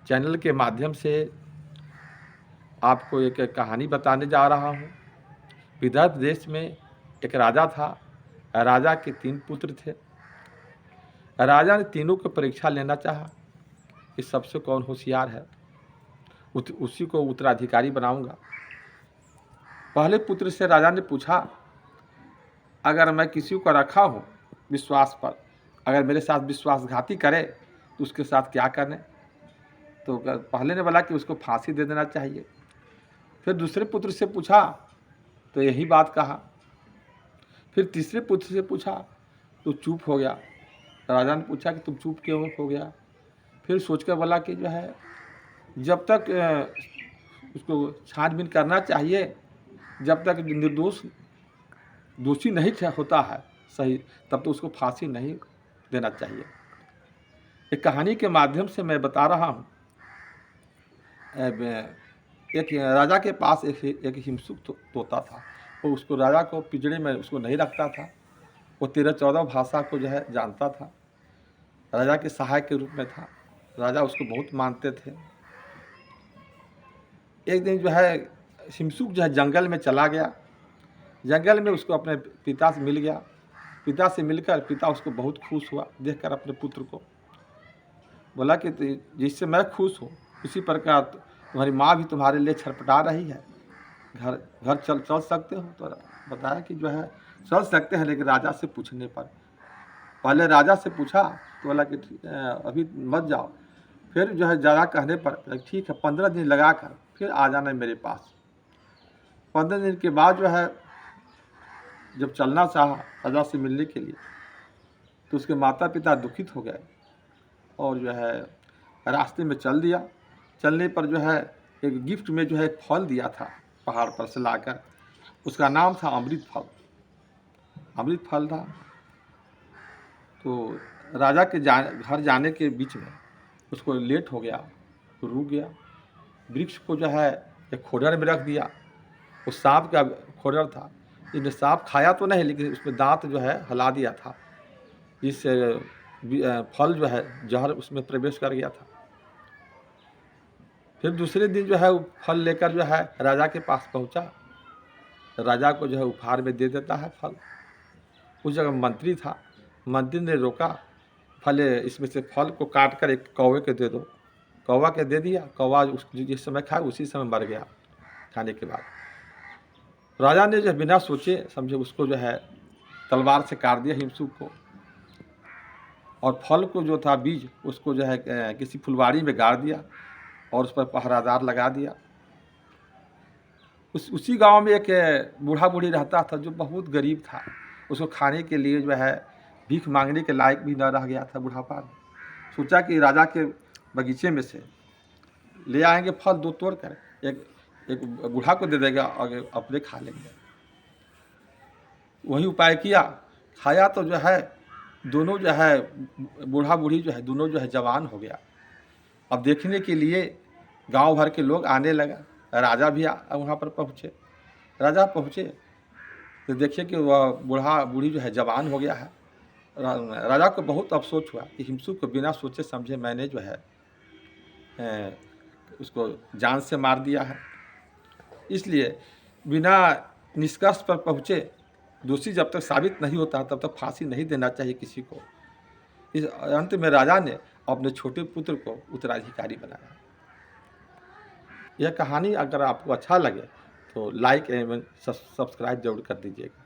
Channel के माध्यम से आपको एक कहानी बताने जा रहा हूँ। विदर्भ देश में एक राजा था। राजा के 3 पुत्र थे। राजा ने तीनों को परीक्षा लेना चाहा कि सबसे कौन होशियार है, उसी को उत्तराधिकारी बनाऊंगा। पहले पुत्र से राजा ने पूछा, अगर मैं किसी को रखा हूँ विश्वास पर, अगर मेरे साथ विश्वासघाती करे तो उसके साथ क्या करने? तो पहले ने बोला कि उसको फांसी दे देना चाहिए। फिर दूसरे पुत्र से पूछा तो यही बात कहा। फिर तीसरे पुत्र से पूछा तो चुप हो गया। राजा ने पूछा कि तुम चुप क्यों हो गया? फिर सोचकर बोला कि जो है जब तक उसको छानबीन करना चाहिए, जब तक दोषी नहीं होता है सही, तब तो उसको फांसी नहीं देना चाहिए। एक कहानी के माध्यम से मैं बता रहा हूँ। एक राजा के पास एक हिंसुक तोता था। वो उसको राजा को पिंजरे में उसको नहीं रखता था। वो 13-14 भाषा को जो है जानता था। राजा के सहायक के रूप में था। राजा उसको बहुत मानते थे। एक दिन जो है हिंसुक जो है जंगल में चला गया। जंगल में उसको अपने पिता से मिल गया। पिता से मिलकर पिता उसको बहुत खुश हुआ देखकर अपने पुत्र को। बोला कि जिससे मैं खुश हूँ उसी प्रकार तुम्हारी माँ भी तुम्हारे लिए छटपटा रही है। घर चल सकते हो? तो बताया कि जो है चल सकते हैं, लेकिन राजा से पूछने पर। पहले राजा से पूछा तो बोला कि अभी मत जाओ। फिर जो है ज़्यादा कहने पर ठीक है 15 दिन लगा कर फिर आ जाना मेरे पास। 15 दिन के बाद जो है जब चलना चाहा राजा से मिलने के लिए तो उसके माता पिता दुखित हो गए और जो है रास्ते में चल दिया। चलने पर जो है एक गिफ्ट में जो है एक फल दिया था पहाड़ पर से लाकर। उसका नाम था अमृत फल। अमृत फल था। तो राजा के घर जाने के बीच में उसको लेट हो गया तो रुक गया। वृक्ष को जो है एक खोडर में रख दिया। वो सांप का खोडर था। इसने सांप खाया तो नहीं, लेकिन उसमें दांत जो है हिला दिया था, जिससे फल जो है जहर उसमें प्रवेश कर गया था। फिर दूसरे दिन जो है वो फल लेकर जो है राजा के पास पहुंचा। राजा को जो है उपहार में दे देता है फल। उस जगह मंत्री था। मंत्री ने रोका, फल इसमें से फल को काट कर एक कौवे के दे दो। कौवा के दे दिया। कौवा जिस समय खाया उसी समय मर गया खाने के बाद। राजा ने जो बिना सोचे समझे उसको जो है तलवार से काट दिया हिंसुक को, और फल को जो था बीज उसको जो है किसी फुलवाड़ी में गाड़ दिया और उस पर पहरादार लगा दिया। उसी गांव में एक बूढ़ा बूढ़ी रहता था जो बहुत गरीब था। उसको खाने के लिए जो है भीख मांगने के लायक भी न रह गया था बुढ़ापा में। सोचा कि राजा के बगीचे में से ले आएंगे फल 2 तोड़ कर, एक बूढ़ा को दे देगा और अपने खा लेंगे। वही उपाय किया। खाया तो जो है दोनों जो है बूढ़ा बूढ़ी जो है दोनों जो है जवान हो गया। अब देखने के लिए गांव भर के लोग आने लगा। राजा भी वहाँ पर पहुँचे। राजा पहुँचे तो देखिए कि वह बूढ़ा बूढ़ी जो है जवान हो गया है। राजा को बहुत अफसोस हुआ कि हिंसुक को बिना सोचे समझे मैंने जो है उसको जान से मार दिया है। इसलिए बिना निष्कर्ष पर पहुँचे दोषी जब तक साबित नहीं होता तब तक फांसी नहीं देना चाहिए किसी को। इस अंत में राजा ने अपने छोटे पुत्र को उत्तराधिकारी बनाया। यह कहानी अगर आपको अच्छा लगे तो लाइक एवं सब्सक्राइब जरूर कर दीजिएगा।